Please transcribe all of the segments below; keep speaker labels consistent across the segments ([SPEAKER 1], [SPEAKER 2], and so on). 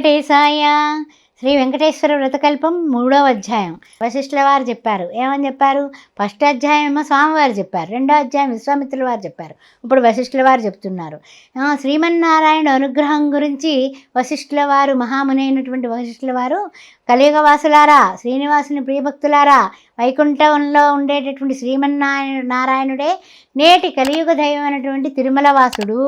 [SPEAKER 1] వెంకటేశాయ. శ్రీ వెంకటేశ్వర వ్రతకల్పం 3వ అధ్యాయం. వశిష్ఠుల వారు చెప్పారు. ఏమని చెప్పారు? ఫస్ట్ అధ్యాయం ఏమో స్వామివారు చెప్పారు, 2వ అధ్యాయం విశ్వామిత్రుల వారు చెప్పారు. ఇప్పుడు వశిష్ఠుల వారు చెప్తున్నారు. శ్రీమన్నారాయణ అనుగ్రహం గురించి వశిష్ఠుల వారు, మహాముని అయినటువంటి వశిష్ఠుల వారు, కలియుగ వాసులారా, శ్రీనివాసుని ప్రియభక్తులారా, వైకుంఠంలో ఉండేటటువంటి శ్రీమన్నారాయణుడే నేటి కలియుగ దైవమైనటువంటి తిరుమల వాసుడు.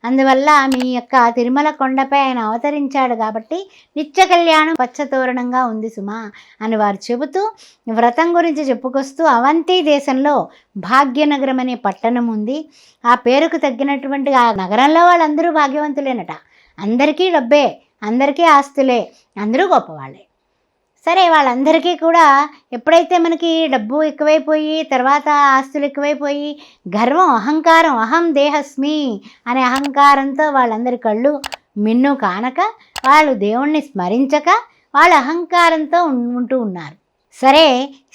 [SPEAKER 1] అందువల్ల మీ యొక్క తిరుమల కొండపై ఆయన అవతరించాడు కాబట్టి నిత్య కళ్యాణం పచ్చతోరణంగా ఉంది సుమా అని వారు చెబుతూ వ్రతం గురించి చెప్పుకొస్తూ, అవంతి దేశంలో భాగ్యనగరం అనే పట్టణం ఉంది. ఆ పేరుకు తగ్గినటువంటి ఆ నగరంలో వాళ్ళందరూ భాగ్యవంతులేనట. అందరికీ డబ్బే, అందరికీ ఆస్తులే, అందరూ గొప్పవాళ్ళే. సరే, వాళ్ళందరికీ కూడా ఎప్పుడైతే మనకి డబ్బు ఎక్కువైపోయి, తర్వాత ఆస్తులు ఎక్కువైపోయి, గర్వం, అహంకారం, అహం దేహస్మి అనే అహంకారంతో వాళ్ళందరి కళ్ళు మిన్ను కానక, వాళ్ళు దేవుణ్ణి స్మరించక, వాళ్ళ అహంకారంతో ఉంటూ ఉన్నారు. సరే,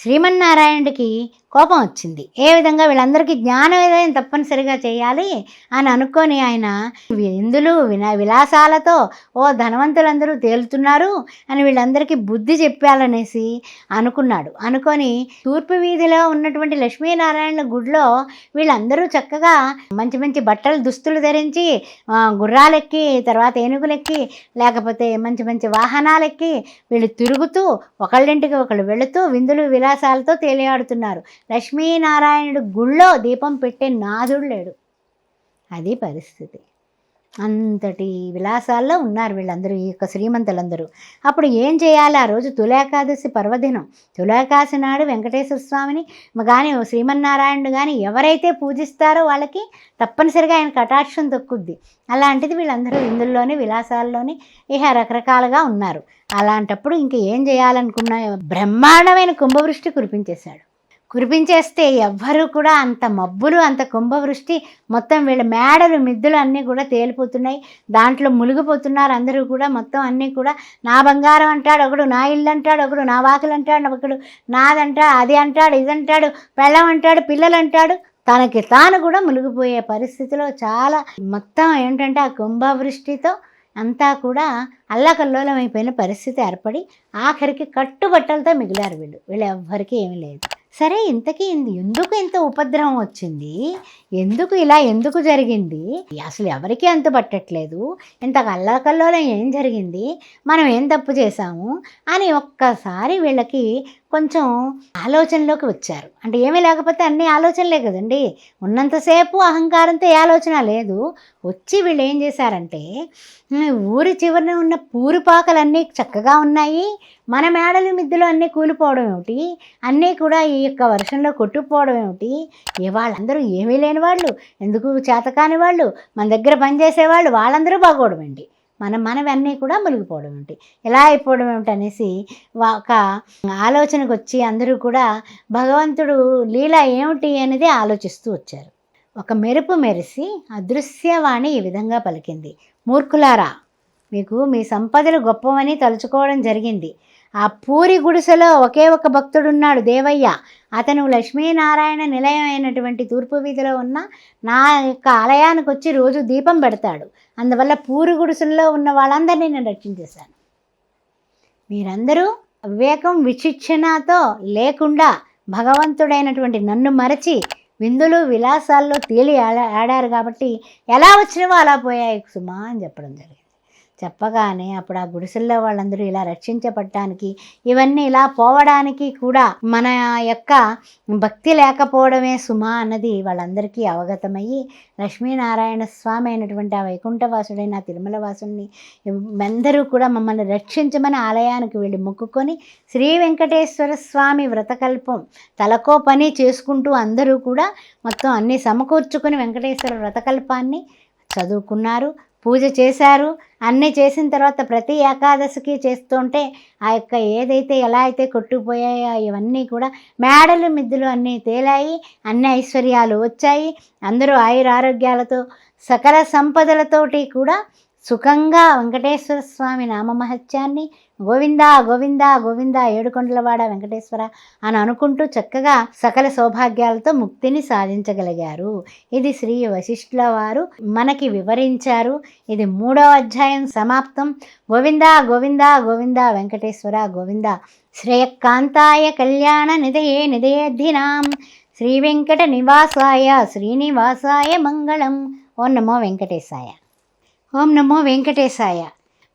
[SPEAKER 1] శ్రీమన్నారాయణుడికి కోపం వచ్చింది. ఏ విధంగా? వీళ్ళందరికీ జ్ఞానోదయం తప్పనిసరిగా చేయాలి అని అనుకొని ఆయన విందులు విలాసాలతో ధనవంతులందరూ తేలుతున్నారు అని వీళ్ళందరికీ బుద్ధి చెప్పాలనేసి అనుకున్నాడు. అనుకొని తూర్పు వీధిలో ఉన్నటువంటి లక్ష్మీనారాయణ గుడిలో వీళ్ళందరూ చక్కగా మంచి మంచి బట్టలు, దుస్తులు ధరించి, గుర్రాలెక్కి, తర్వాత ఏనుగులెక్కి, లేకపోతే మంచి మంచి వాహనాలెక్కి వీళ్ళు తిరుగుతూ ఒకళ్ళింటికి ఒకళ్ళు వెళుతూ విందులు విలాసాలతో తేలియాడుతున్నారు. లక్ష్మీనారాయణుడు గుళ్ళో దీపం పెట్టే నాదుడు లేడు. అది పరిస్థితి. అంతటి విలాసాల్లో ఉన్నారు వీళ్ళందరూ, ఈ యొక్క శ్రీమంతులందరూ. అప్పుడు ఏం చేయాలి? ఆ రోజు తులాకాదశి పర్వదినం. తులాకాశి నాడు వెంకటేశ్వర స్వామిని కానీ, శ్రీమన్నారాయణుడు కానీ ఎవరైతే పూజిస్తారో వాళ్ళకి తప్పనిసరిగా ఆయన కటాక్షం దొక్కుద్ది. అలాంటిది వీళ్ళందరూ ఇందులోని విలాసాల్లోని రకరకాలుగా ఉన్నారు. అలాంటప్పుడు ఇంక ఏం చేయాలనుకున్నా, బ్రహ్మాండమైన కుంభవృష్టి కురిపించేస్తే ఎవ్వరూ కూడా అంత మబ్బులు, అంత కుంభవృష్టి, మొత్తం వీళ్ళ మేడలు, మిద్దులు అన్నీ కూడా తేలిపోతున్నాయి. దాంట్లో మునిగిపోతున్నారు అందరూ కూడా. మొత్తం అన్నీ కూడా నా బంగారం అంటాడు ఒకడు, నా ఇల్లు అంటాడు ఒకడు, నా వాకిలు అంటాడు ఒకడు, నాదంటాడు, అది అంటాడు, ఇదంటాడు, పెళ్ళం అంటాడు, పిల్లలు అంటాడు. తనకి తాను కూడా మునిగిపోయే పరిస్థితిలో చాలా మొత్తం ఏంటంటే ఆ కుంభవృష్టితో అంతా కూడా అల్లకల్లోలం అయిపోయిన పరిస్థితి ఏర్పడి ఆఖరికి కట్టుబట్టలతో మిగిలారు వీళ్ళు ఎవ్వరికీ ఏమీ లేదు. సరే, ఇంతకీ ఎందుకు ఇంత ఉపద్రవం వచ్చింది? ఎందుకు జరిగింది? అసలు ఎవరికీ అంతు పట్టట్లేదు. ఇంత అల్లకల్లోలం ఏం జరిగింది? మనం ఏం తప్పు చేశాము అని ఒక్కసారి వీళ్ళకి కొంచెం ఆలోచనలోకి వచ్చారు. అంటే ఏమీ లేకపోతే అన్ని ఆలోచనలే కదండి. ఉన్నంతసేపు అహంకారంతో ఏ ఆలోచన లేదు. వచ్చి వీళ్ళు ఏం చేశారంటే, ఊరి చివరిన ఉన్న పూరిపాకలన్నీ చక్కగా ఉన్నాయి, మన మేడలు, మిద్దులు అన్నీ కూలిపోవడం ఏమిటి, అన్నీ కూడా ఈ యొక్క వర్షంలో కొట్టుకుపోవడం ఏమిటి, వాళ్ళందరూ ఏమీ లేని వాళ్ళు, ఎందుకు చేతకాని వాళ్ళు, మన దగ్గర పనిచేసేవాళ్ళు, వాళ్ళందరూ బాగోవడం ఏంటి, మనవన్నీ కూడా మునిగిపోవడం ఏమిటి, ఇలా అయిపోవడం ఏమిటి అనేసి ఒక ఆలోచనకు వచ్చి అందరూ కూడా భగవంతుడు లీల ఏమిటి అనేది ఆలోచిస్తూ వచ్చారు. ఒక మెరుపు మెరిసి అదృశ్యవాణి ఈ విధంగా పలికింది. మూర్ఖులారా, మీకు మీ సంపదలు గొప్పవని తలుచుకోవడం జరిగింది. ఆ పూరి గుడిసెలో ఒకే ఒక భక్తుడున్నాడు, దేవయ్య. అతను లక్ష్మీనారాయణ నిలయం అయినటువంటి తూర్పు వీధిలో ఉన్న నా యొక్క ఆలయానికి వచ్చి రోజు దీపం పెడతాడు. అందువల్ల పూరి గుడిసెల్లో ఉన్న వాళ్ళందరినీ నేను రక్షించేశాను. మీరందరూ వివేకం, విచక్షణతో లేకుండా భగవంతుడైనటువంటి నన్ను మరచి విందులు విలాసాల్లో తేలి ఆడారు కాబట్టి ఎలా వచ్చినవో అలా పోయాయి సుమా అని చెప్పడం జరిగింది. చెప్పగానే అప్పుడు ఆ గుడిసెల్లో వాళ్ళందరూ ఇలా రక్షించబడటానికి, ఇవన్నీ ఇలా పోవడానికి కూడా మన యొక్క భక్తి లేకపోవడమే సుమా అన్నది వాళ్ళందరికీ అవగతమయ్యి, లక్ష్మీనారాయణ స్వామి అయినటువంటి ఆ వైకుంఠవాసుడైన తిరుమల వాసుని అందరూ కూడా మమ్మల్ని రక్షించమని ఆలయానికి వెళ్ళి మొక్కుకొని శ్రీ వెంకటేశ్వర స్వామి వ్రతకల్పం తలకో పని చేసుకుంటూ అందరూ కూడా మొత్తం అన్నీ సమకూర్చుకొని వెంకటేశ్వర వ్రతకల్పాన్ని చదువుకున్నారు, పూజ చేశారు. అన్నీ చేసిన తర్వాత ప్రతి ఏకాదశికి చేస్తుంటే ఆ యొక్క ఏదైతే ఎలా అయితే కొట్టుకుపోయాయో ఇవన్నీ కూడా మేడలు, మిద్దులు అన్నీ తేలాయి, అన్ని ఐశ్వర్యాలు వచ్చాయి. అందరూ ఆయురారోగ్యాలతో సకల సంపదలతోటి కూడా సుఖంగా వెంకటేశ్వర స్వామి నామమహత్యాన్ని గోవిందా గోవిందా గోవిందా ఏడుకొండలవాడ వెంకటేశ్వర అని అనుకుంటూ చక్కగా సకల సౌభాగ్యాలతో ముక్తిని సాధించగలిగారు. ఇది శ్రీ వశిష్ఠుల వారు మనకి వివరించారు. ఇది 3వ అధ్యాయం సమాప్తం. గోవిందా గోవిందా గోవిందా వెంకటేశ్వర గోవిందా. శ్రేయకాంతాయ కళ్యాణ నిధయే నిధయేద్ధినాం శ్రీ వెంకట నివాసాయ శ్రీనివాసాయ మంగళం. ఓం నమో వెంకటేశాయ. ఓం నమో వెంకటేశాయ.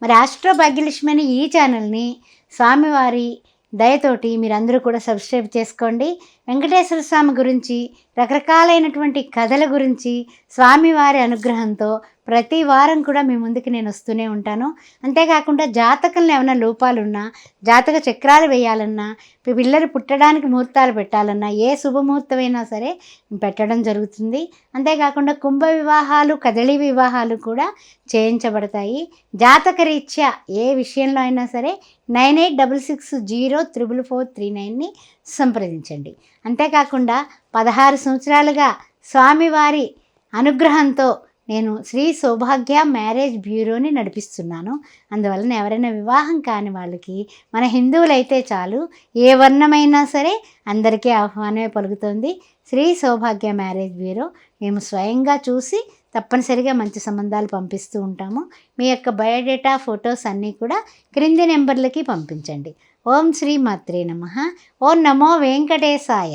[SPEAKER 1] మరి ఆస్ట్రో భాగ్యలక్ష్మి అనే ఈ ఛానల్ని స్వామివారి దయతోటి మీరందరూ కూడా సబ్స్క్రైబ్ చేసుకోండి. వెంకటేశ్వర స్వామి గురించి రకరకాలైనటువంటి కథల గురించి స్వామివారి అనుగ్రహంతో ప్రతి వారం కూడా మీ ముందుకు నేను వస్తూనే ఉంటాను. అంతేకాకుండా జాతకంలో ఏమైనా లోపాలున్నా, జాతక చక్రాలు వేయాలన్నా, పిల్లలు పుట్టడానికి ముహూర్తాలు పెట్టాలన్నా, ఏ శుభముహూర్తమైనా సరే పెట్టడం జరుగుతుంది. అంతేకాకుండా కుంభ వివాహాలు, కదలి వివాహాలు కూడా చేయించబడతాయి. జాతక రీత్యా ఏ విషయంలో అయినా సరే 9866044439ని సంప్రదించండి. అంతేకాకుండా 16 సంవత్సరాలుగా స్వామివారి అనుగ్రహంతో నేను శ్రీ సౌభాగ్య మ్యారేజ్ బ్యూరోని నడిపిస్తున్నాను. అందువలన ఎవరైనా వివాహం కాని వాళ్ళకి, మన హిందువులైతే చాలు, ఏ వర్ణమైనా సరే అందరికీ ఆహ్వానమే పలుకుతుంది శ్రీ సౌభాగ్య మ్యారేజ్ బ్యూరో. మేము స్వయంగా చూసి తప్పనిసరిగా మంచి సంబంధాలు పంపిస్తూ ఉంటాము. మీ యొక్క బయోడేటా, ఫొటోస్ అన్నీ కూడా క్రింది నెంబర్లకి పంపించండి. ఓం శ్రీ మాత్రే నమః. ఓం నమో వెంకటేశాయ.